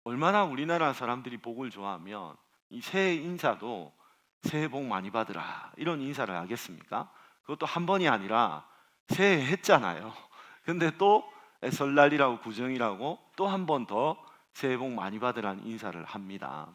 얼마나 우리나라 사람들이 복을 좋아하면 이 새해 인사도 새해 복 많이 받으라 이런 인사를 하겠습니까? 그것도 한 번이 아니라 새해 했잖아요. 근데 또 설날이라고 구정이라고 또 한 번 더 새해 복 많이 받으라는 인사를 합니다.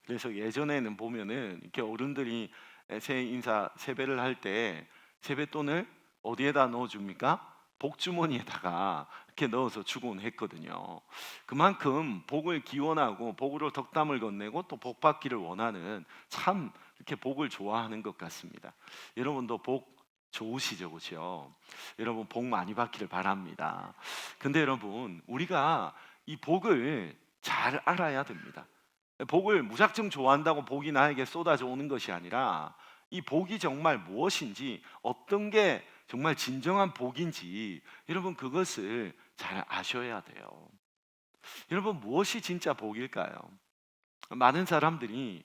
그래서 예전에는 보면은 이렇게 어른들이 새해 인사 세배를 할 때 세뱃돈을 어디에다 넣어줍니까? 복주머니에다가 이렇게 넣어서 주곤 했거든요. 그만큼 복을 기원하고 복으로 덕담을 건네고 또 복 받기를 원하는, 참 이렇게 복을 좋아하는 것 같습니다. 여러분도 복 좋으시죠, 그렇죠? 여러분 복 많이 받기를 바랍니다. 근데 여러분, 우리가 이 복을 잘 알아야 됩니다. 복을 무작정 좋아한다고 복이 나에게 쏟아져 오는 것이 아니라 이 복이 정말 무엇인지, 어떤 게 정말 진정한 복인지 여러분 그것을 잘 아셔야 돼요. 여러분, 무엇이 진짜 복일까요? 많은 사람들이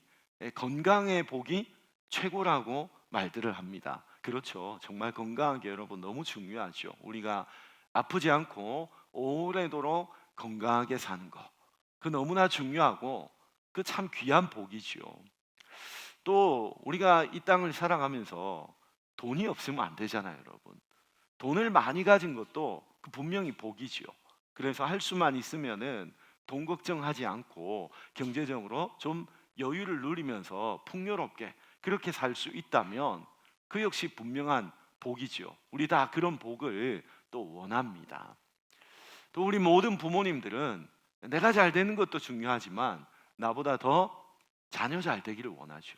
건강의 복이 최고라고 말들을 합니다. 그렇죠. 정말 건강한 게 여러분 너무 중요하죠. 우리가 아프지 않고 오래도록 건강하게 사는 거, 그 너무나 중요하고 그 참 귀한 복이지요. 또 우리가 이 땅을 살아가면서 돈이 없으면 안 되잖아요, 여러분. 돈을 많이 가진 것도 그 분명히 복이지요. 그래서 할 수만 있으면은 돈 걱정하지 않고 경제적으로 좀 여유를 누리면서 풍요롭게 그렇게 살 수 있다면 그 역시 분명한 복이지요. 우리 다 그런 복을 또 원합니다. 또 우리 모든 부모님들은 내가 잘 되는 것도 중요하지만 나보다 더 자녀 잘 되기를 원하죠.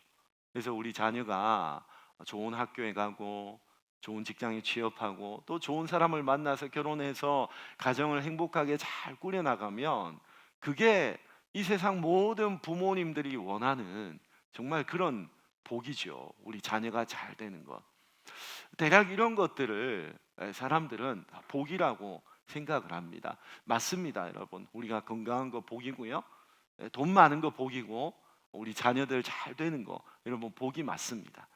그래서 우리 자녀가 좋은 학교에 가고 좋은 직장에 취업하고 또 좋은 사람을 만나서 결혼해서 가정을 행복하게 잘 꾸려나가면 그게 이 세상 모든 부모님들이 원하는 정말 그런 복이죠. 우리 자녀가 잘 되는 것. 대략 이런 것들을 사람들은 다 복이라고 생각을 합니다. 맞습니다, 여러분. 우리가 건강한 거 복이고요. 돈 많은 거 복이고 우리 자녀들 잘 되는 거 여러분 복이 맞습니다.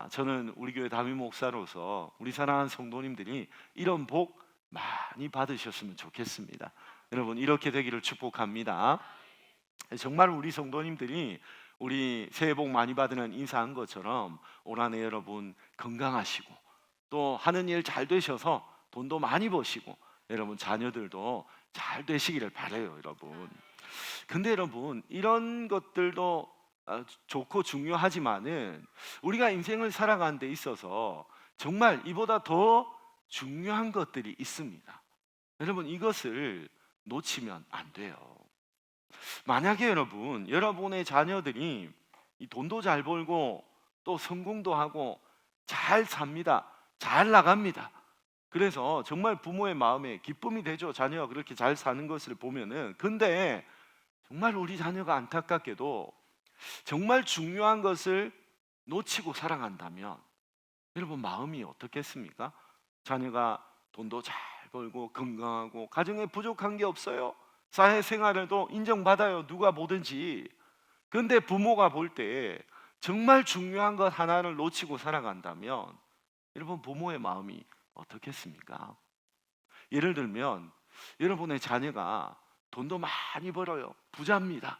저는 우리 교회 담임 목사로서 우리 사랑하는 성도님들이 이런 복 많이 받으셨으면 좋겠습니다. 여러분 이렇게 되기를 축복합니다. 정말 우리 성도님들이 우리 새해 복 많이 받으는 인사한 것처럼 올 한해 여러분 건강하시고 또 하는 일 잘 되셔서 돈도 많이 버시고 여러분 자녀들도 잘 되시기를 바라요, 여러분. 근데 여러분 이런 것들도 좋고 중요하지만은 우리가 인생을 살아가는 데 있어서 정말 이보다 더 중요한 것들이 있습니다. 여러분 이것을 놓치면 안 돼요. 만약에 여러분 여러분의 자녀들이 이 돈도 잘 벌고 또 성공도 하고 잘 삽니다. 잘 나갑니다. 그래서 정말 부모의 마음에 기쁨이 되죠. 자녀가 그렇게 잘 사는 것을 보면은. 근데 정말 우리 자녀가 안타깝게도 정말 중요한 것을 놓치고 살아간다면 여러분 마음이 어떻겠습니까? 자녀가 돈도 잘 벌고 건강하고 가정에 부족한 게 없어요. 사회생활에도 인정받아요. 누가 보든지. 근데 부모가 볼 때 정말 중요한 것 하나를 놓치고 살아간다면 여러분 부모의 마음이 어떻겠습니까? 예를 들면 여러분의 자녀가 돈도 많이 벌어요. 부자입니다.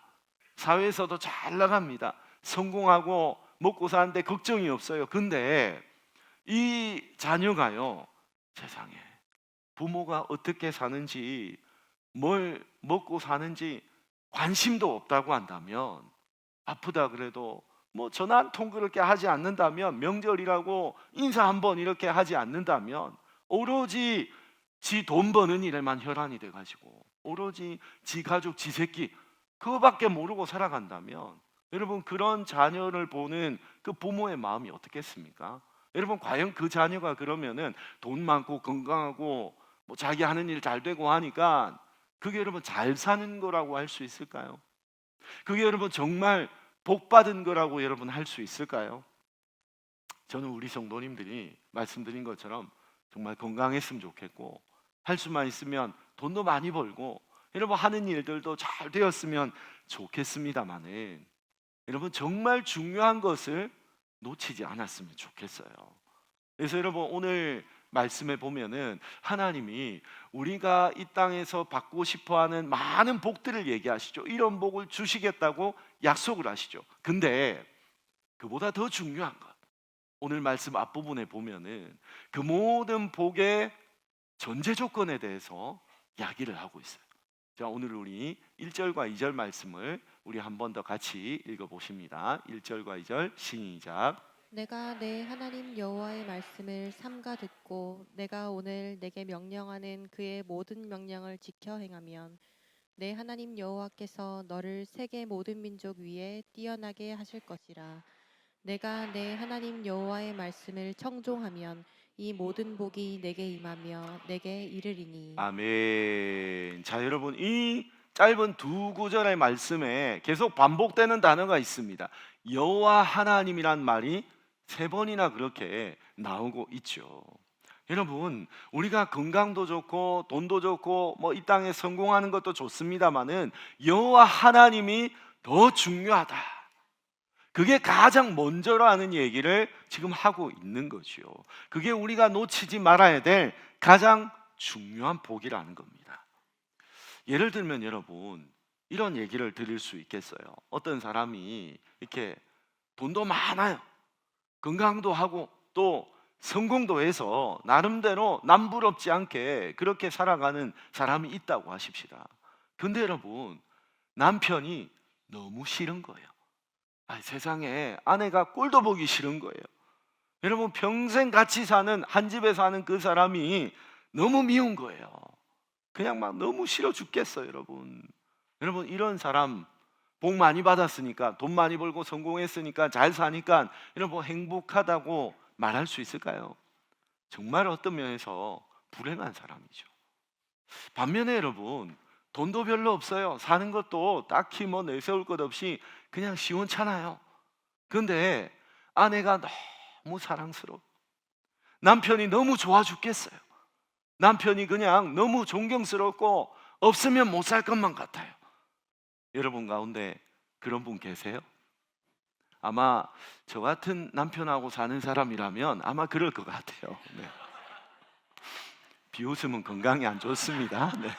사회에서도 잘 나갑니다. 성공하고 먹고 사는데 걱정이 없어요. 근데 이 자녀가요, 세상에 부모가 어떻게 사는지, 뭘 먹고 사는지 관심도 없다고 한다면, 아프다 그래도 뭐 전화 한 통 그렇게 하지 않는다면, 명절이라고 인사 한번 이렇게 하지 않는다면, 오로지 지 돈 버는 일에만 혈안이 돼가지고 오로지 지 가족 지 새끼 그거밖에 모르고 살아간다면 여러분 그런 자녀를 보는 그 부모의 마음이 어떻겠습니까? 여러분 과연 그 자녀가 그러면은 돈 많고 건강하고 뭐 자기 하는 일 잘 되고 하니까 그게 여러분 잘 사는 거라고 할 수 있을까요? 그게 여러분 정말 복 받은 거라고 여러분 할 수 있을까요? 저는 우리 성도님들이 말씀드린 것처럼 정말 건강했으면 좋겠고 할 수만 있으면 돈도 많이 벌고 여러분 하는 일들도 잘 되었으면 좋겠습니다만은 여러분 정말 중요한 것을 놓치지 않았으면 좋겠어요. 그래서 여러분 오늘 말씀에 보면은 하나님이 우리가 이 땅에서 받고 싶어하는 많은 복들을 얘기하시죠. 이런 복을 주시겠다고 약속을 하시죠. 근데 그보다 더 중요한 것, 오늘 말씀 앞부분에 보면은 그 모든 복의 전제 조건에 대해서 이야기를 하고 있어요. 자, 오늘 우리 1절과 2절 말씀을 우리 한 번 더 같이 읽어보십니다. 1절과 2절 시작. 내가 내 하나님 여호와의 말씀을 삼가 듣고 내가 오늘 내게 명령하는 그의 모든 명령을 지켜 행하면 내 하나님 여호와께서 너를 세계 모든 민족 위에 뛰어나게 하실 것이라. 내가 내 하나님 여호와의 말씀을 청종하면 이 모든 복이 내게 임하며 내게 이르리니. 아멘. 자, 여러분, 이 짧은 두 구절의 말씀에 계속 반복되는 단어가 있습니다. 여호와 하나님이란 말이 세 번이나 그렇게 나오고 있죠. 여러분, 우리가 건강도 좋고 돈도 좋고 뭐 이 땅에 성공하는 것도 좋습니다만은 여호와 하나님이 더 중요하다. 그게 가장 먼저라는 얘기를 지금 하고 있는 거죠. 그게 우리가 놓치지 말아야 될 가장 중요한 복이라는 겁니다. 예를 들면 여러분, 이런 얘기를 드릴 수 있겠어요. 어떤 사람이 이렇게 돈도 많아요. 건강도 하고 또 성공도 해서 나름대로 남부럽지 않게 그렇게 살아가는 사람이 있다고 하십시다. 근데 여러분, 남편이 너무 싫은 거예요. 세상에 아내가 꼴도 보기 싫은 거예요. 여러분, 평생 같이 사는, 한 집에 사는 그 사람이 너무 미운 거예요. 그냥 막 너무 싫어 죽겠어요. 여러분, 이런 사람 복 많이 받았으니까, 돈 많이 벌고 성공했으니까, 잘 사니까 여러분 행복하다고 말할 수 있을까요? 정말 어떤 면에서 불행한 사람이죠. 반면에 여러분, 돈도 별로 없어요. 사는 것도 딱히 뭐 내세울 것 없이 그냥 시원찮아요. 근데 아내가 너무 사랑스러워. 남편이 너무 좋아 죽겠어요. 남편이 그냥 너무 존경스럽고 없으면 못 살 것만 같아요. 여러분 가운데 그런 분 계세요? 아마 저 같은 남편하고 사는 사람이라면 아마 그럴 것 같아요. 네. 비웃음은 건강에 안 좋습니다. 네.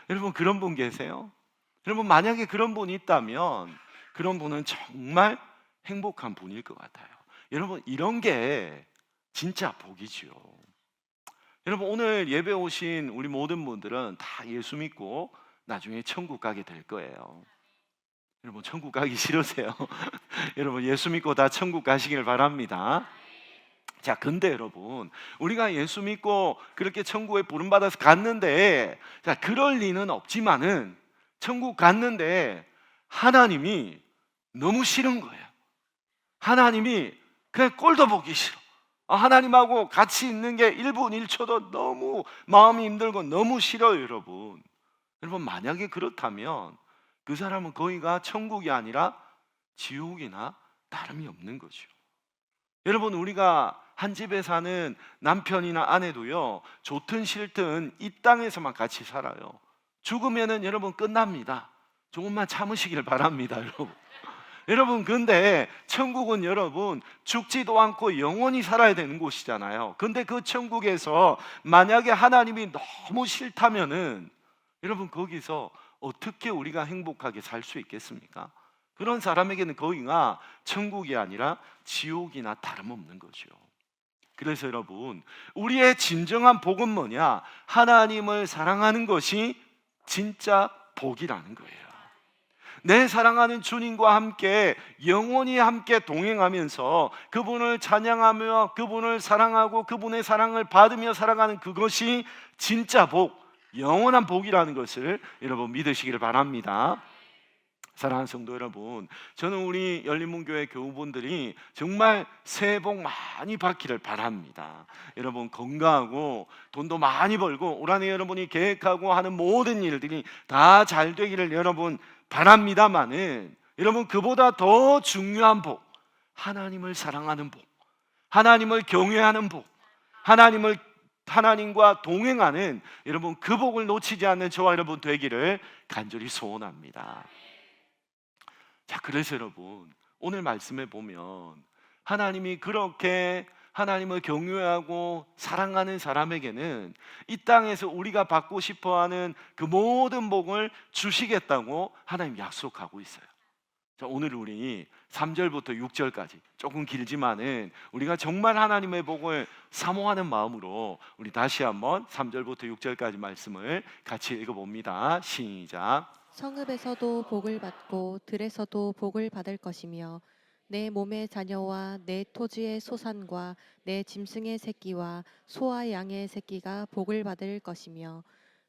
여러분, 그런 분 계세요? 여러분, 만약에 그런 분이 있다면 그런 분은 정말 행복한 분일 것 같아요. 여러분, 이런 게 진짜 복이지요. 여러분, 오늘 예배 오신 우리 모든 분들은 다 예수 믿고 나중에 천국 가게 될 거예요. 여러분, 천국 가기 싫으세요? 여러분, 예수 믿고 다 천국 가시길 바랍니다. 자, 근데 여러분, 우리가 예수 믿고 그렇게 천국에 부름받아서 갔는데, 자, 그럴 리는 없지만은 천국 갔는데 하나님이 너무 싫은 거예요. 하나님이 그냥 꼴도 보기 싫어. 하나님하고 같이 있는 게 1분 1초도 너무 마음이 힘들고 너무 싫어요. 여러분, 만약에 그렇다면 그 사람은 거기가 천국이 아니라 지옥이나 다름이 없는 거죠. 여러분, 우리가 한 집에 사는 남편이나 아내도요, 좋든 싫든 이 땅에서만 같이 살아요. 죽으면은 여러분 끝납니다. 조금만 참으시길 바랍니다. 여러분, 근데 천국은 여러분 죽지도 않고 영원히 살아야 되는 곳이잖아요. 근데 그 천국에서 만약에 하나님이 너무 싫다면은 여러분, 거기서 어떻게 우리가 행복하게 살 수 있겠습니까? 그런 사람에게는 거기가 천국이 아니라 지옥이나 다름없는 거죠. 그래서 여러분, 우리의 진정한 복은 뭐냐? 하나님을 사랑하는 것이 진짜 복이라는 거예요. 내 사랑하는 주님과 함께 영원히 함께 동행하면서 그분을 찬양하며 그분을 사랑하고 그분의 사랑을 받으며 살아가는 그것이 진짜 복, 영원한 복이라는 것을 여러분 믿으시기를 바랍니다. 사랑하는 성도 여러분, 저는 우리 열린문교회 교우분들이 정말 새해 복 많이 받기를 바랍니다. 여러분, 건강하고 돈도 많이 벌고 올 한해 여러분이 계획하고 하는 모든 일들이 다 잘 되기를 여러분 바랍니다만은, 여러분, 그보다 더 중요한 복, 하나님을 사랑하는 복, 하나님을 경외하는 복, 하나님과 동행하는 여러분 그 복을 놓치지 않는 저와 여러분 되기를 간절히 소원합니다. 자, 그래서 여러분, 오늘 말씀에 보면 하나님이 그렇게 하나님을 경외하고 사랑하는 사람에게는 이 땅에서 우리가 받고 싶어하는 그 모든 복을 주시겠다고 하나님 약속하고 있어요. 자, 오늘 우리 3절부터 6절까지 조금 길지만은 우리가 정말 하나님의 복을 사모하는 마음으로 우리 다시 한번 3절부터 6절까지 말씀을 같이 읽어봅니다. 시작. 성읍에서도 복을 받고 들에서도 복을 받을 것이며 내 몸의 자녀와 내 토지의 소산과 내 짐승의 새끼와 소와 양의 새끼가 복을 받을 것이며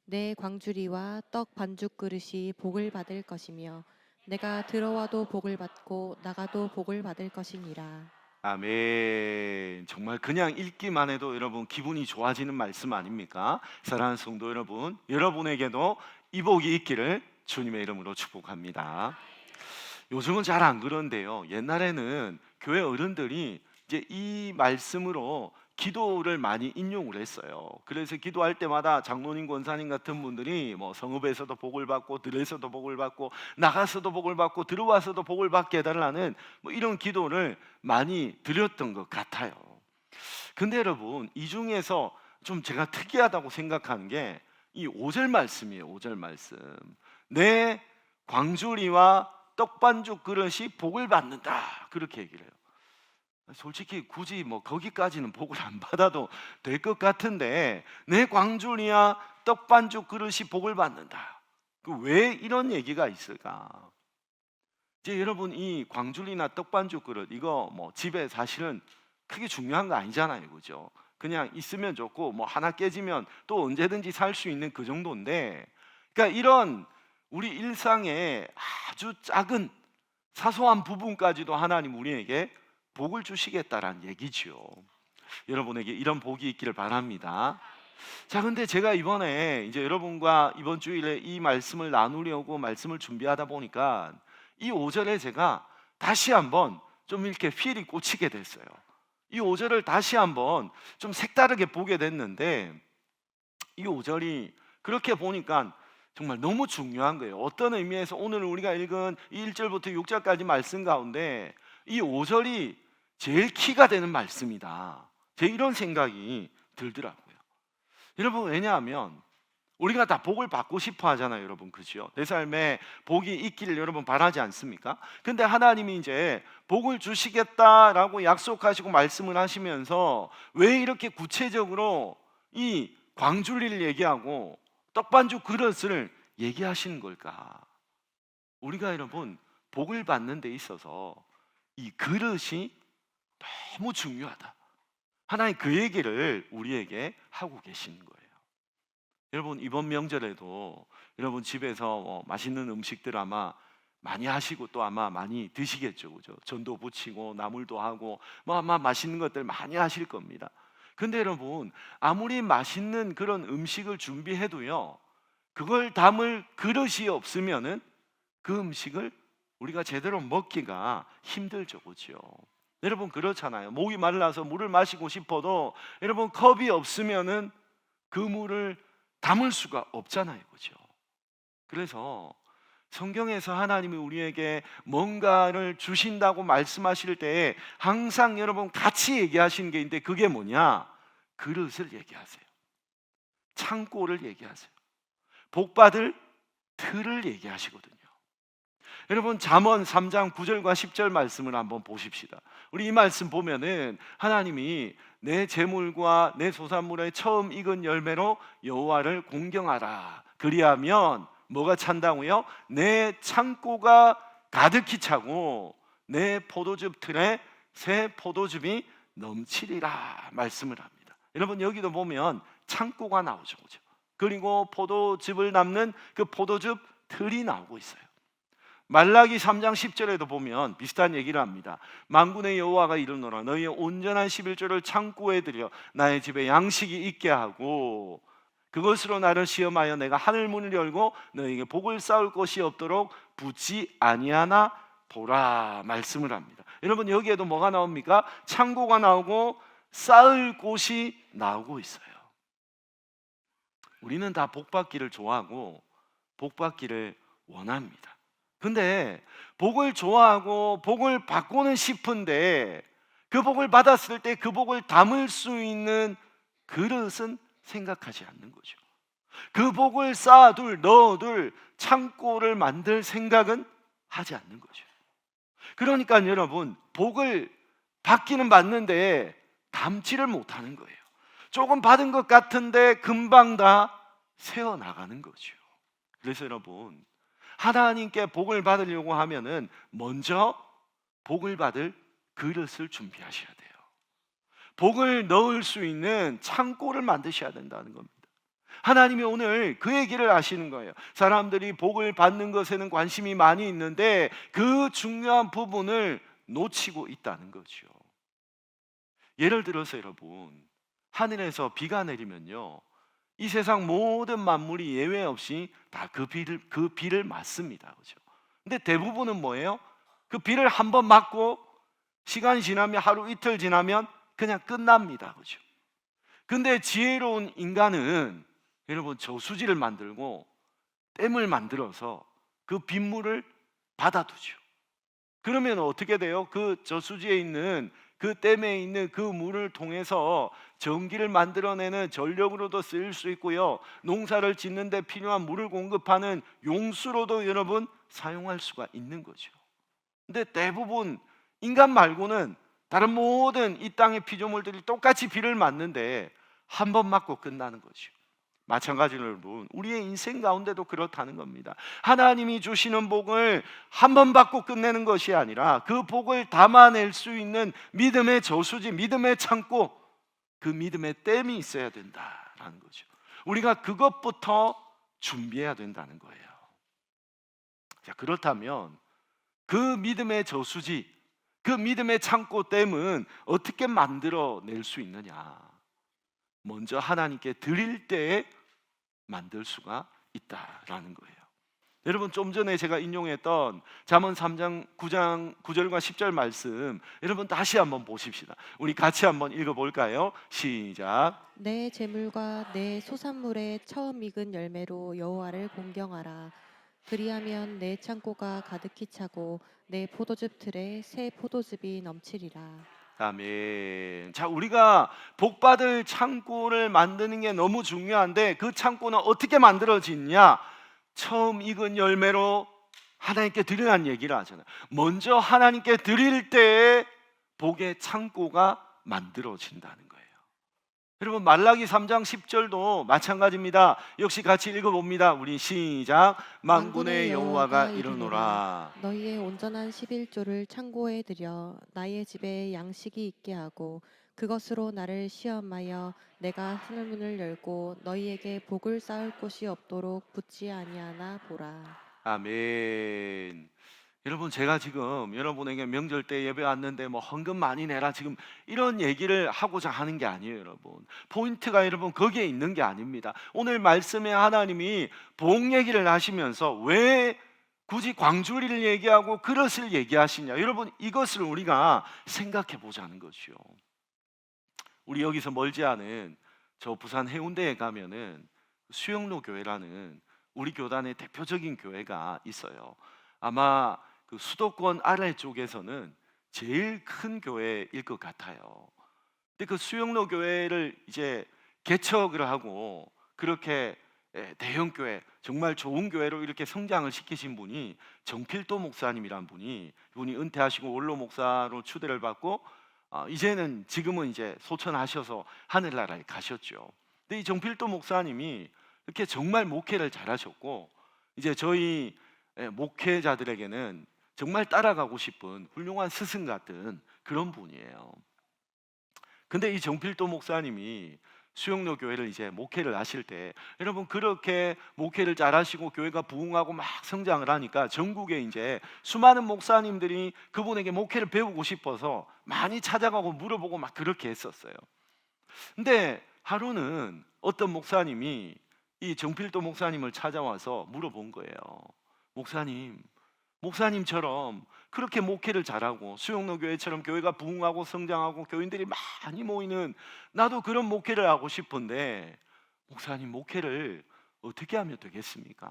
내 광주리와 떡 반죽 그릇이 복을 받을 것이며 내가 들어와도 복을 받고 나가도 복을 받을 것이니라. 아멘. 정말 그냥 읽기만 해도 여러분 기분이 좋아지는 말씀 아닙니까? 사랑하는 성도 여러분, 여러분에게도 이 복이 있기를 주님의 이름으로 축복합니다. 요즘은 잘 안 그런데요. 옛날에는 교회 어른들이 이제 이 말씀으로 기도를 많이 인용을 했어요. 그래서 기도할 때마다 장로님, 권사님 같은 분들이 뭐 성읍에서도 복을 받고 들에서도 복을 받고 나가서도 복을 받고 들어와서도 복을 받게 해달라는 뭐 이런 기도를 많이 드렸던 것 같아요. 근데 여러분, 이 중에서 좀 제가 특이하다고 생각하는 게 이 5절 말씀이에요. 5절 말씀. 내 광주리와 떡반죽 그릇이 복을 받는다. 그렇게 얘기를 해요. 솔직히 굳이 뭐 거기까지는 복을 안 받아도 될 것 같은데 내 광주리와 떡반죽 그릇이 복을 받는다. 왜 이런 얘기가 있을까? 이제 여러분, 이 광주리나 떡반죽 그릇 이거 뭐 집에 사실은 크게 중요한 거 아니잖아요, 그죠? 그냥 있으면 좋고 뭐 하나 깨지면 또 언제든지 살 수 있는 그 정도인데, 그러니까 이런 우리 일상의 아주 작은 사소한 부분까지도 하나님 우리에게 복을 주시겠다라는 얘기죠. 여러분에게 이런 복이 있기를 바랍니다. 자, 근데 제가 이번에 이제 여러분과 이번 주일에 이 말씀을 나누려고 말씀을 준비하다 보니까 이 5절에 제가 다시 한번 좀 이렇게 필이 꽂히게 됐어요. 이 5절을 다시 한번 좀 색다르게 보게 됐는데, 이 5절이 그렇게 보니까 정말 너무 중요한 거예요. 어떤 의미에서 오늘 우리가 읽은 이 1절부터 6절까지 말씀 가운데 이 5절이 제일 키가 되는 말씀이다. 제 이런 생각이 들더라고요. 여러분, 왜냐하면 우리가 다 복을 받고 싶어 하잖아요, 여러분. 그죠? 내 삶에 복이 있기를 여러분 바라지 않습니까? 근데 하나님이 이제 복을 주시겠다라고 약속하시고 말씀을 하시면서 왜 이렇게 구체적으로 이 광주리를 얘기하고 떡반죽 그릇을 얘기하시는 걸까? 우리가 여러분 복을 받는 데 있어서 이 그릇이 너무 중요하다. 하나님 그 얘기를 우리에게 하고 계시는 거예요. 여러분, 이번 명절에도 여러분 집에서 맛있는 음식들 아마 많이 하시고 또 아마 많이 드시겠죠, 그죠? 전도 부치고 나물도 하고 뭐 아마 맛있는 것들 많이 하실 겁니다. 근데 여러분, 아무리 맛있는 그런 음식을 준비해도요, 그걸 담을 그릇이 없으면은 그 음식을 우리가 제대로 먹기가 힘들죠, 그죠? 여러분, 그렇잖아요. 목이 말라서 물을 마시고 싶어도 여러분 컵이 없으면은 그 물을 담을 수가 없잖아요, 그죠? 그래서 성경에서 하나님이 우리에게 뭔가를 주신다고 말씀하실 때 항상 여러분 같이 얘기하시는 게 있는데, 그게 뭐냐? 그릇을 얘기하세요. 창고를 얘기하세요. 복받을 틀을 얘기하시거든요. 여러분, 잠언 3장 9절과 10절 말씀을 한번 보십시다. 우리 이 말씀 보면은 하나님이 내 재물과 내 소산물의 처음 익은 열매로 여호와를 공경하라. 그리하면 뭐가 찬다고요? 내 창고가 가득히 차고 내 포도즙 틀에 새 포도즙이 넘치리라 말씀을 합니다. 여러분, 여기도 보면 창고가 나오죠, 그죠? 그리고 포도즙을 담는 그 포도즙 틀이 나오고 있어요. 말라기 3장 10절에도 보면 비슷한 얘기를 합니다. 만군의 여호와가 이르노라, 너희의 온전한 11조를 창고에 들여 나의 집에 양식이 있게 하고 그것으로 나를 시험하여 내가 하늘 문을 열고 너희에게 복을 쌓을 것이 없도록 붙지 아니하나 보라 말씀을 합니다. 여러분, 여기에도 뭐가 나옵니까? 창고가 나오고 쌓을 곳이 나오고 있어요. 우리는 다 복받기를 좋아하고 복받기를 원합니다. 근데 복을 좋아하고 복을 받고는 싶은데 그 복을 받았을 때 그 복을 담을 수 있는 그릇은 생각하지 않는 거죠. 그 복을 쌓아둘, 넣어둘 창고를 만들 생각은 하지 않는 거죠. 그러니까 여러분, 복을 받기는 받는데 담지를 못하는 거예요. 조금 받은 것 같은데 금방 다 새어나가는 거죠. 그래서 여러분, 하나님께 복을 받으려고 하면은 먼저 복을 받을 그릇을 준비하셔야 돼요. 복을 넣을 수 있는 창고를 만드셔야 된다는 겁니다. 하나님이 오늘 그 얘기를 하시는 거예요. 사람들이 복을 받는 것에는 관심이 많이 있는데 그 중요한 부분을 놓치고 있다는 거죠. 예를 들어서 여러분, 하늘에서 비가 내리면요, 이 세상 모든 만물이 예외 없이 다 그 비를 맞습니다. 그죠? 근데 대부분은 뭐예요? 그 비를 한 번 맞고 시간이 지나면, 하루 이틀 지나면 그냥 끝납니다. 그죠? 근데 지혜로운 인간은 여러분, 저수지를 만들고 댐을 만들어서 그 빗물을 받아두죠. 그러면 어떻게 돼요? 그 저수지에 있는, 그 댐에 있는 그 물을 통해서 전기를 만들어내는 전력으로도 쓰일 수 있고요, 농사를 짓는 데 필요한 물을 공급하는 용수로도 여러분 사용할 수가 있는 거죠. 근데 대부분 인간 말고는 다른 모든 이 땅의 피조물들이 똑같이 비를 맞는데 한 번 맞고 끝나는 거죠. 마찬가지로 여러분, 우리의 인생 가운데도 그렇다는 겁니다. 하나님이 주시는 복을 한 번 받고 끝내는 것이 아니라 그 복을 담아낼 수 있는 믿음의 저수지, 믿음의 창고, 그 믿음의 댐이 있어야 된다라는 거죠. 우리가 그것부터 준비해야 된다는 거예요. 자, 그렇다면 그 믿음의 저수지, 그 믿음의 창고 댐은 어떻게 만들어낼 수 있느냐? 먼저 하나님께 드릴 때에 만들 수가 있다라는 거예요. 여러분, 좀 전에 제가 인용했던 잠언 3장 9절과 10절 말씀, 여러분 다시 한번 보십시다. 우리 같이 한번 읽어볼까요? 시작. 내 재물과 내 소산물의 처음 익은 열매로 여호와를 공경하라. 그리하면 내 창고가 가득히 차고 내 포도즙 틀에 새 포도즙이 넘치리라. 아멘. 자, 우리가 복 받을 창고를 만드는 게 너무 중요한데 그 창고는 어떻게 만들어지냐? 처음 익은 열매로 하나님께 드리라는 얘기를 하잖아요. 먼저 하나님께 드릴 때에 복의 창고가 만들어진다는 거예요. 여러분, 말라기 3장 10절도 마찬가지입니다. 역시 같이 읽어봅니다. 우리 시작. 만군의 여호와가 이르노라. 너희의 온전한 11조를 창고에 들여 나의 집에 양식이 있게 하고 그것으로 나를 시험하여 내가 하늘문을 열고 너희에게 복을 쌓을 곳이 없도록 붙지 아니하나 보라. 아멘. 여러분, 제가 지금 여러분에게 명절 때 예배 왔는데 뭐 헌금 많이 내라 지금 이런 얘기를 하고자 하는 게 아니에요. 여러분, 포인트가 여러분 거기에 있는 게 아닙니다. 오늘 말씀에 하나님이 복 얘기를 하시면서 왜 굳이 광주리를 얘기하고 그릇을 얘기하시냐, 여러분 이것을 우리가 생각해 보자는 것이요. 우리 여기서 멀지 않은 저 부산 해운대에 가면은 수영로 교회라는 우리 교단의 대표적인 교회가 있어요. 아마 그 수도권 아래쪽에서는 제일 큰 교회일 것 같아요. 근데 그 수영로 교회를 이제 개척을 하고 그렇게 대형 교회, 정말 좋은 교회로 이렇게 성장을 시키신 분이 정필도 목사님이란 분이 은퇴하시고 원로 목사로 추대를 받고 이제는 지금은 이제 소천하셔서 하늘나라에 가셨죠. 근데 이 정필도 목사님이 이렇게 정말 목회를 잘하셨고 이제 저희 목회자들에게는 정말 따라가고 싶은 훌륭한 스승 같은 그런 분이에요. 근데 이 정필도 목사님이 수영로 교회를 이제 목회를 하실 때 여러분 그렇게 목회를 잘하시고 교회가 부흥하고 막 성장을 하니까 전국에 이제 수많은 목사님들이 그분에게 목회를 배우고 싶어서 많이 찾아가고 물어보고 막 그렇게 했었어요. 근데 하루는 어떤 목사님이 이 정필도 목사님을 찾아와서 물어본 거예요. 목사님처럼 그렇게 목회를 잘하고 수영로 교회처럼 교회가 부흥하고 성장하고 교인들이 많이 모이는 나도 그런 목회를 하고 싶은데 목사님, 목회를 어떻게 하면 되겠습니까?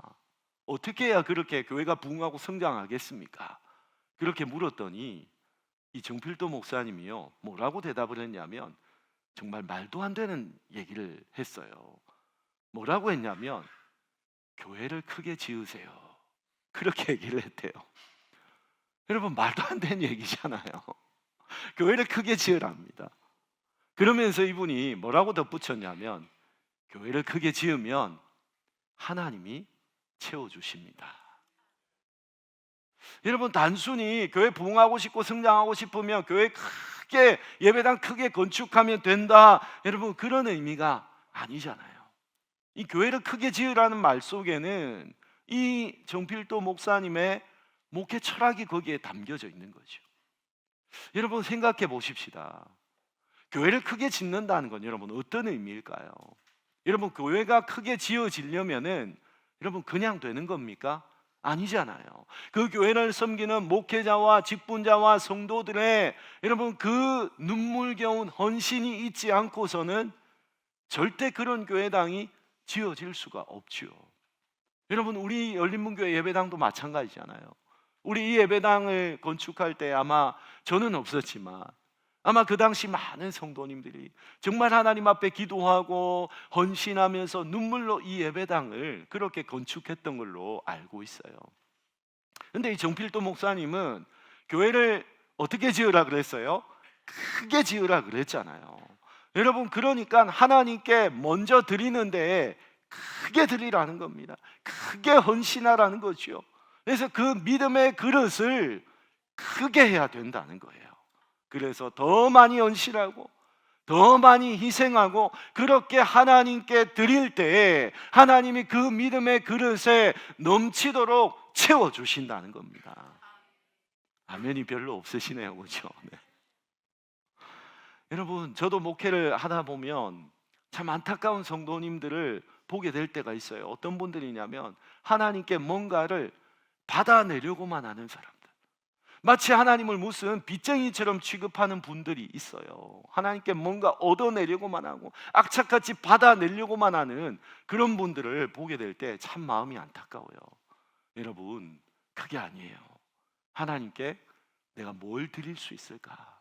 어떻게 해야 그렇게 교회가 부흥하고 성장하겠습니까? 그렇게 물었더니 이 정필도 목사님이요, 뭐라고 대답을 했냐면 정말 말도 안 되는 얘기를 했어요. 뭐라고 했냐면 교회를 크게 지으세요, 그렇게 얘기를 했대요. 여러분, 말도 안 되는 얘기잖아요. 교회를 크게 지으랍니다. 그러면서 이분이 뭐라고 덧붙였냐면 교회를 크게 지으면 하나님이 채워주십니다. 여러분, 단순히 교회 부흥하고 싶고 성장하고 싶으면 교회 크게, 예배당 크게 건축하면 된다, 여러분, 그런 의미가 아니잖아요. 이 교회를 크게 지으라는 말 속에는 이 정필도 목사님의 목회 철학이 거기에 담겨져 있는 거죠. 여러분, 생각해 보십시다. 교회를 크게 짓는다는 건 여러분 어떤 의미일까요? 여러분, 교회가 크게 지어지려면은 여러분 그냥 되는 겁니까? 아니잖아요. 그 교회를 섬기는 목회자와 직분자와 성도들의 여러분 그 눈물겨운 헌신이 있지 않고서는 절대 그런 교회당이 지어질 수가 없지요. 여러분, 우리 열린문교회 예배당도 마찬가지잖아요. 우리 이 예배당을 건축할 때 아마 저는 없었지만 아마 그 당시 많은 성도님들이 정말 하나님 앞에 기도하고 헌신하면서 눈물로 이 예배당을 그렇게 건축했던 걸로 알고 있어요. 근데 이 정필도 목사님은 교회를 어떻게 지으라 그랬어요? 크게 지으라 그랬잖아요. 여러분, 그러니까 하나님께 먼저 드리는데 크게 드리라는 겁니다. 크게 헌신하라는 거죠. 그래서 그 믿음의 그릇을 크게 해야 된다는 거예요. 그래서 더 많이 헌신하고 더 많이 희생하고 그렇게 하나님께 드릴 때 하나님이 그 믿음의 그릇에 넘치도록 채워주신다는 겁니다. 아멘이 별로 없으시네요, 그렇죠? 네. 여러분, 저도 목회를 하다 보면 참 안타까운 성도님들을 보게 될 때가 있어요. 어떤 분들이냐면 하나님께 뭔가를 받아내려고만 하는 사람들, 마치 하나님을 무슨 빚쟁이처럼 취급하는 분들이 있어요. 하나님께 뭔가 얻어내려고만 하고 악착같이 받아내려고만 하는 그런 분들을 보게 될 때 참 마음이 안타까워요. 여러분, 그게 아니에요. 하나님께 내가 뭘 드릴 수 있을까?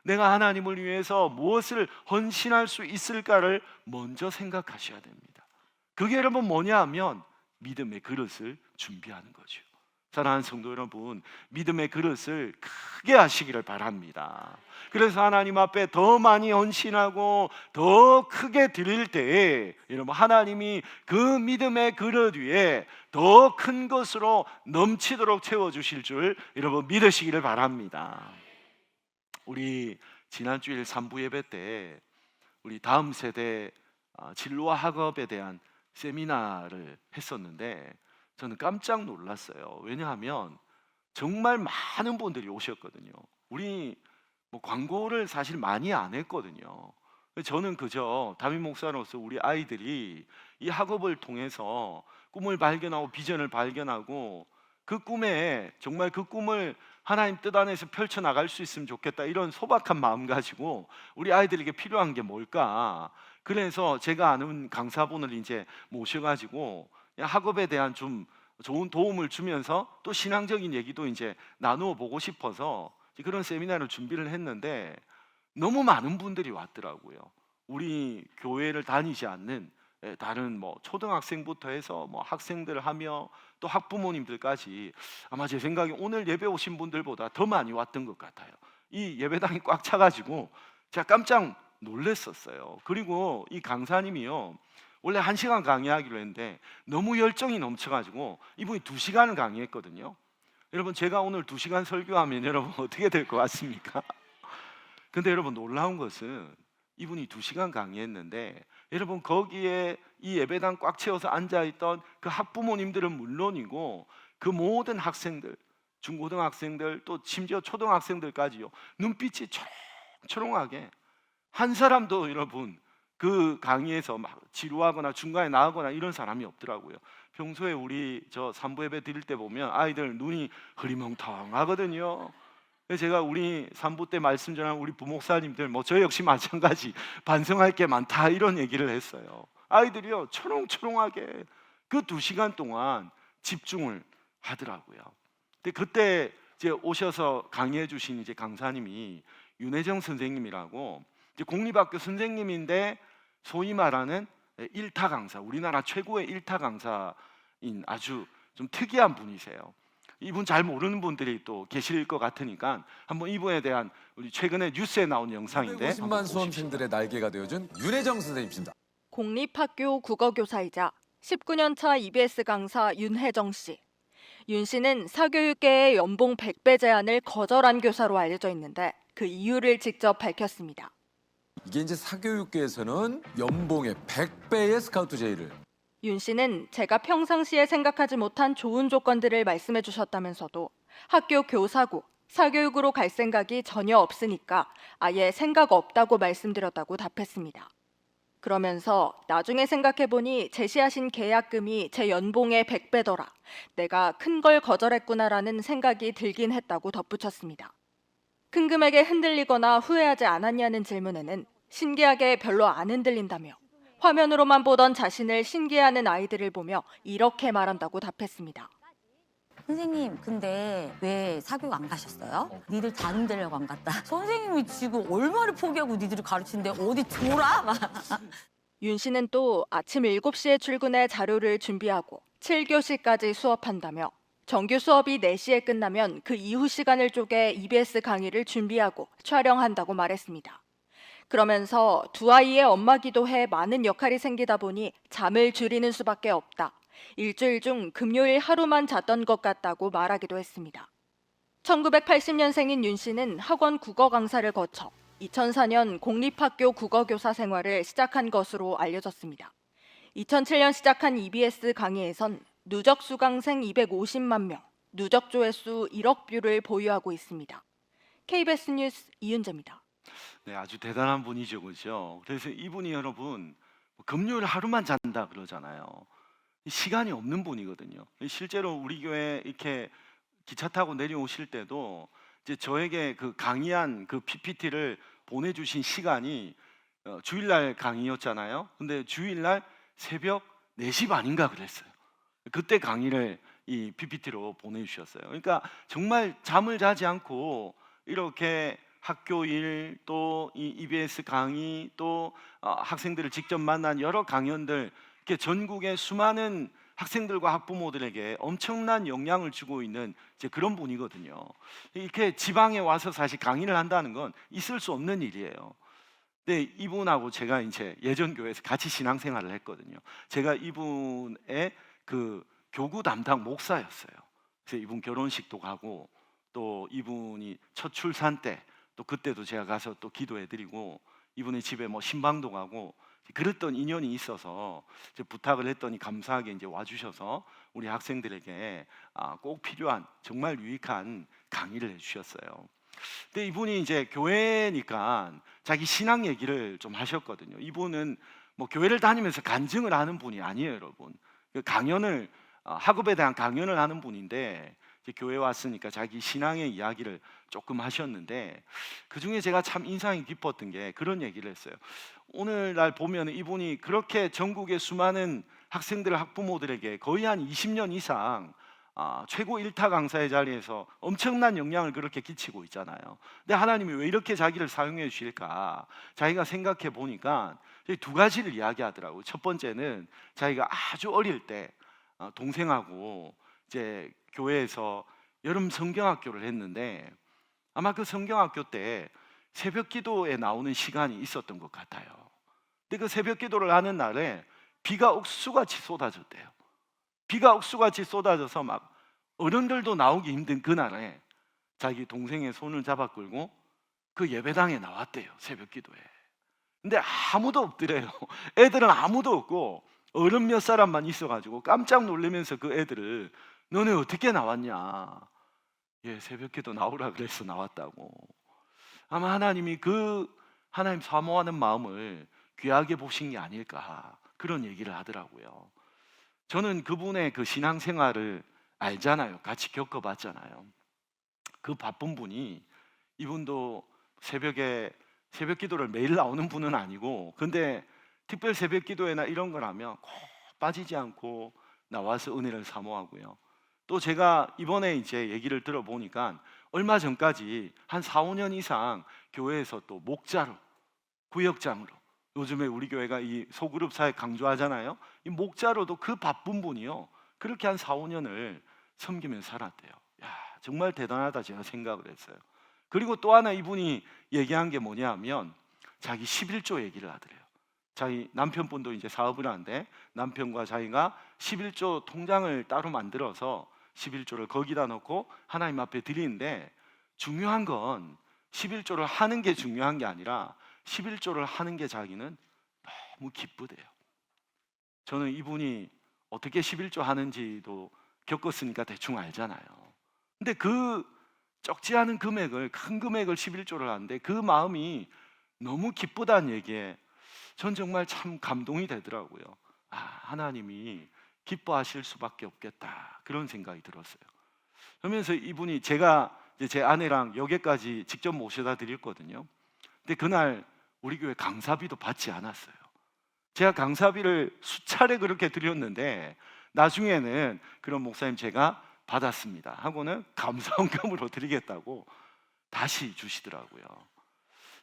내가 하나님을 위해서 무엇을 헌신할 수 있을까를 먼저 생각하셔야 됩니다. 그게 여러분 뭐냐 하면 믿음의 그릇을 준비하는 거죠. 사랑하는 성도 여러분, 믿음의 그릇을 크게 하시기를 바랍니다. 그래서 하나님 앞에 더 많이 헌신하고 더 크게 드릴 때에 여러분 하나님이 그 믿음의 그릇 위에 더 큰 것으로 넘치도록 채워주실 줄 여러분 믿으시기를 바랍니다. 우리 지난 주일 3부 예배 때 우리 다음 세대 진로와 학업에 대한 세미나를 했었는데 저는 깜짝 놀랐어요. 왜냐하면 정말 많은 분들이 오셨거든요. 우리 광고를 사실 많이 안 했거든요. 저는 그저 담임 목사로서 우리 아이들이 이 학업을 통해서 꿈을 발견하고 비전을 발견하고 그 꿈에 정말 그 꿈을 하나님 뜻 안에서 펼쳐나갈 수 있으면 좋겠다, 이런 소박한 마음 가지고 우리 아이들에게 필요한 게 뭘까, 그래서 제가 아는 강사분을 이제 모셔가지고 학업에 대한 좀 좋은 도움을 주면서 또 신앙적인 얘기도 이제 나누어 보고 싶어서 그런 세미나를 준비를 했는데 너무 많은 분들이 왔더라고요. 우리 교회를 다니지 않는 다른 초등학생부터 해서 학생들 하며 또 학부모님들까지 아마 제 생각에 오늘 예배 오신 분들보다 더 많이 왔던 것 같아요. 이 예배당이 꽉 차가지고 제가 깜짝 놀랐었어요. 그리고 이 강사님이요, 원래 1시간 강의하기로 했는데 너무 열정이 넘쳐가지고 이분이 2시간을 강의했거든요. 여러분, 제가 오늘 2시간 설교하면 여러분 어떻게 될 것 같습니까? 근데 여러분 놀라운 것은 이분이 2시간 강의했는데 여러분 거기에 이 예배당 꽉 채워서 앉아있던 그 학부모님들은 물론이고 그 모든 학생들, 중고등학생들 또 심지어 초등학생들까지요, 눈빛이 초롱초롱하게 한 사람도 여러분 그 강의에서 막 지루하거나 중간에 나가거나 이런 사람이 없더라고요. 평소에 우리 저 3부 예배 드릴 때 보면 아이들 눈이 흐리멍텅하거든요. 그래서 제가 우리 3부 때 말씀 전한 우리 부목사님들 저 역시 마찬가지 반성할 게 많다 이런 얘기를 했어요. 아이들이요 초롱초롱하게 그 2시간 동안 집중을 하더라고요. 근데 그때 이제 오셔서 강의해 주신 이제 강사님이 윤혜정 선생님이라고 이제 공립학교 선생님인데 소위 말하는 일타 강사, 우리나라 최고의 일타 강사인 아주 좀 특이한 분이세요. 이분 잘 모르는 분들이 또 계실 것 같으니까 한번 이분에 대한 우리 최근에 뉴스에 나온 영상인데 150만 수험생들의 날개가 되어준 윤혜정 선생님입니다. 공립학교 국어교사이자 19년 차 EBS 강사 윤혜정 씨. 윤 씨는 사교육계의 연봉 100배 제한을 거절한 교사로 알려져 있는데 그 이유를 직접 밝혔습니다. 이게 이제 사교육계에서는 연봉의 100배의 스카우트 제의를. 윤 씨는 제가 평상시에 생각하지 못한 좋은 조건들을 말씀해 주셨다면서도 학교 교사고 사교육으로 갈 생각이 전혀 없으니까 아예 생각 없다고 말씀드렸다고 답했습니다. 그러면서 나중에 생각해보니 제시하신 계약금이 제 연봉의 100배더라. 내가 큰 걸 거절했구나라는 생각이 들긴 했다고 덧붙였습니다. 큰 금액에 흔들리거나 후회하지 않았냐는 질문에는 신기하게 별로 안 흔들린다며 화면으로만 보던 자신을 신기해하는 아이들을 보며 이렇게 말한다고 답했습니다. 선생님, 근데 왜 사교육 안 가셨어요? 니들 다른 데려고 안 갔다. 선생님이 지금 얼마를 포기하고 니들을 가르치는데 어디 돌아? 윤 씨는 또 아침 7시에 출근해 자료를 준비하고 7교시까지 수업한다며 정규 수업이 4시에 끝나면 그 이후 시간을 쪼개 EBS 강의를 준비하고 촬영한다고 말했습니다. 그러면서 두 아이의 엄마기도 해 많은 역할이 생기다 보니 잠을 줄이는 수밖에 없다. 일주일 중 금요일 하루만 잤던 것 같다고 말하기도 했습니다. 1980년생인 윤 씨는 학원 국어 강사를 거쳐 2004년 공립학교 국어교사 생활을 시작한 것으로 알려졌습니다. 2007년 시작한 EBS 강의에선 누적 수강생 250만 명, 누적 조회수 1억 뷰를 보유하고 있습니다. KBS 뉴스 이윤재입니다. 네, 아주 대단한 분이죠, 그렇죠? 그래서 이분이 여러분 금요일 하루만 잔다 그러잖아요. 시간이 없는 분이거든요. 실제로 우리 교회 이렇게 기차 타고 내려오실 때도 이제 저에게 그 강의한 그 PPT를 보내주신 시간이 주일날 강의였잖아요. 근데 주일날 새벽 4시 반인가 그랬어요. 그때 강의를 이 PPT로 보내주셨어요. 그러니까 정말 잠을 자지 않고 이렇게 학교 일, 또 이 EBS 강의, 또 학생들을 직접 만난 여러 강연들, 이렇게 전국의 수많은 학생들과 학부모들에게 엄청난 영향을 주고 있는 이제 그런 분이거든요. 이렇게 지방에 와서 사실 강의를 한다는 건 있을 수 없는 일이에요. 근데 이분하고 제가 이제 예전 교회에서 같이 신앙생활을 했거든요. 제가 이분의 그 교구 담당 목사였어요. 그래서 이분 결혼식도 가고 또 이분이 첫 출산 때 또 그때도 제가 가서 또 기도해드리고 이분의 집에 뭐 신방도 가고 그랬던 인연이 있어서 이제 부탁을 했더니 감사하게 이제 와주셔서 우리 학생들에게 꼭 필요한 정말 유익한 강의를 해주셨어요. 근데 이분이 이제 교회니까 자기 신앙 얘기를 좀 하셨거든요. 이분은 뭐 교회를 다니면서 간증을 하는 분이 아니에요, 여러분. 그 강연을 학업에 대한 강연을 하는 분인데 이제 교회 왔으니까 자기 신앙의 이야기를 조금 하셨는데 그 중에 제가 참 인상이 깊었던 게 그런 얘기를 했어요. 오늘날 보면 이분이 그렇게 전국의 수많은 학생들, 학부모들에게 거의 한 20년 이상 최고 일타 강사의 자리에서 엄청난 영향을 그렇게 끼치고 있잖아요. 근데 하나님이 왜 이렇게 자기를 사용해 주실까? 자기가 생각해 보니까 두 가지를 이야기하더라고요. 첫 번째는 자기가 아주 어릴 때 동생하고 이제 교회에서 여름 성경학교를 했는데 아마 그 성경학교 때 새벽 기도에 나오는 시간이 있었던 것 같아요. 근데 그 새벽 기도를 하는 날에 비가 옥수같이 쏟아졌대요. 비가 옥수같이 쏟아져서 막 어른들도 나오기 힘든 그날에 자기 동생의 손을 잡아 끌고 그 예배당에 나왔대요. 새벽 기도에. 근데 아무도 없더래요. 애들은 아무도 없고 어른 몇 사람만 있어가지고 깜짝 놀라면서 그 애들을 너네 어떻게 나왔냐? 예, 새벽기도 나오라 그래서 나왔다고. 아마 하나님이 그 하나님 사모하는 마음을 귀하게 보신 게 아닐까 그런 얘기를 하더라고요. 저는 그분의 그 신앙생활을 알잖아요. 같이 겪어봤잖아요. 그 바쁜 분이 이분도 새벽에 새벽 기도를 매일 나오는 분은 아니고 근데 특별 새벽 기도회나 이런 걸 하면 꼭 빠지지 않고 나와서 은혜를 사모하고요. 또 제가 이번에 이제 얘기를 들어보니까 얼마 전까지 한 4, 5년 이상 교회에서 또 목자로, 구역장으로, 요즘에 우리 교회가 이 소그룹 사회 강조하잖아요. 이 목자로도 그 바쁜 분이요, 그렇게 한 4, 5년을 섬기면서 살았대요. 야, 정말 대단하다 제가 생각을 했어요. 그리고 또 하나 이분이 얘기한 게 뭐냐 하면 자기 11조 얘기를 하더래요. 자기 남편분도 이제 사업을 하는데 남편과 자기가 11조 통장을 따로 만들어서 11조를 거기다 넣고 하나님 앞에 드리는데, 중요한 건 11조를 하는 게 중요한 게 아니라 11조를 하는 게 자기는 너무 기쁘대요. 저는 이분이 어떻게 11조 하는지도 겪었으니까 대충 알잖아요. 근데 그 적지 않은 금액을, 큰 금액을 11조를 하는데 그 마음이 너무 기쁘다는 얘기에 전 정말 참 감동이 되더라고요. 아, 하나님이 기뻐하실 수밖에 없겠다, 그런 생각이 들었어요. 그러면서 이분이, 제가 이제 제 아내랑 여기까지 직접 모셔다 드렸거든요. 근데 그날 우리 교회 강사비도 받지 않았어요. 제가 강사비를 수차례 그렇게 드렸는데 나중에는 그런 목사님 제가 받았습니다 하고는 감사원금으로 드리겠다고 다시 주시더라고요.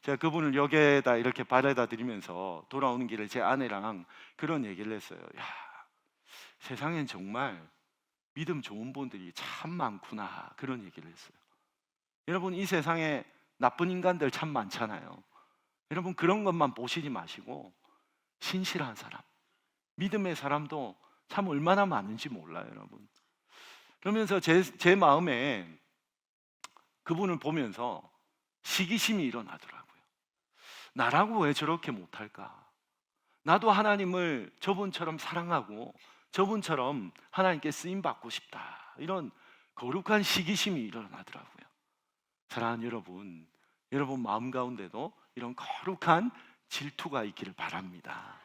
제가 그분을 역에다 이렇게 바래다 드리면서 돌아오는 길에 제 아내랑 그런 얘기를 했어요. 야, 세상엔 정말 믿음 좋은 분들이 참 많구나, 그런 얘기를 했어요. 여러분, 이 세상에 나쁜 인간들 참 많잖아요. 여러분, 그런 것만 보시지 마시고 신실한 사람, 믿음의 사람도 참 얼마나 많은지 몰라요, 여러분. 그러면서 제 마음에 그분을 보면서 시기심이 일어나더라고요. 나라고 왜 저렇게 못할까? 나도 하나님을 저분처럼 사랑하고 저분처럼 하나님께 쓰임받고 싶다, 이런 거룩한 시기심이 일어나더라고요. 사랑하는 여러분, 여러분 마음 가운데도 이런 거룩한 질투가 있기를 바랍니다.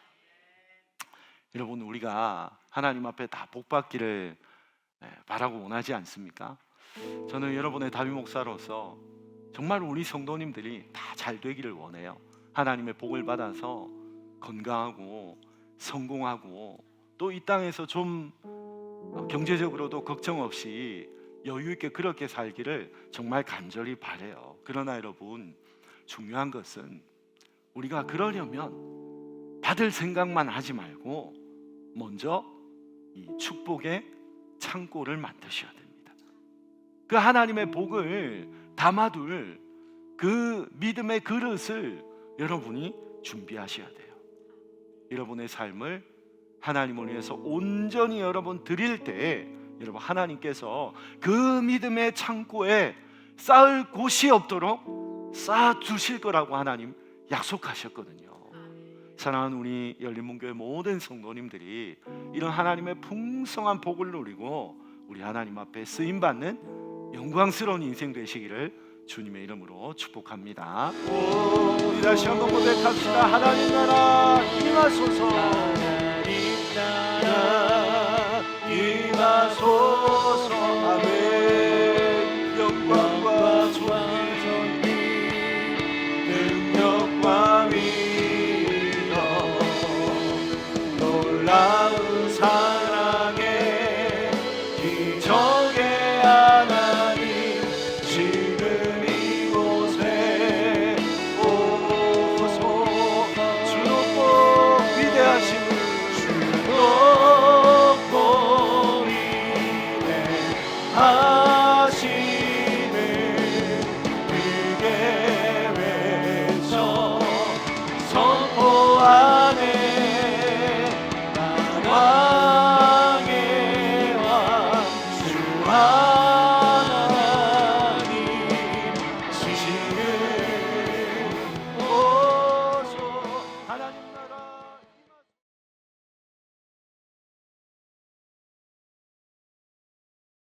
여러분, 우리가 하나님 앞에 다 복받기를 바라고 원하지 않습니까? 저는 여러분의 담임 목사로서 정말 우리 성도님들이 다 잘 되기를 원해요. 하나님의 복을 받아서 건강하고 성공하고 또 이 땅에서 좀 경제적으로도 걱정 없이 여유 있게 그렇게 살기를 정말 간절히 바라요. 그러나 여러분, 중요한 것은 우리가 그러려면 받을 생각만 하지 말고 먼저 이 축복의 창고를 만드셔야 됩니다. 그 하나님의 복을 담아둘 그 믿음의 그릇을 여러분이 준비하셔야 돼요. 여러분의 삶을 하나님을 위해서 온전히 여러분 드릴 때 여러분, 하나님께서 그 믿음의 창고에 쌓을 곳이 없도록 쌓아 주실 거라고 하나님 약속하셨거든요. 사랑하는 우리 열린문교회 모든 성도님들이 이런 하나님의 풍성한 복을 누리고 우리 하나님 앞에 쓰임받는 영광스러운 인생 되시기를 주님의 이름으로 축복합니다. 우리 다시 한번 고백합시다. 하나님 나라 임하소서. 하나님 나라 임하소서. 아멘. 영광과 존귀, 능력과 위력, 놀라운 사랑의 기적의 하나님, 지금 이곳에 오소. 주 높고 위대하신 주 높고 위대하신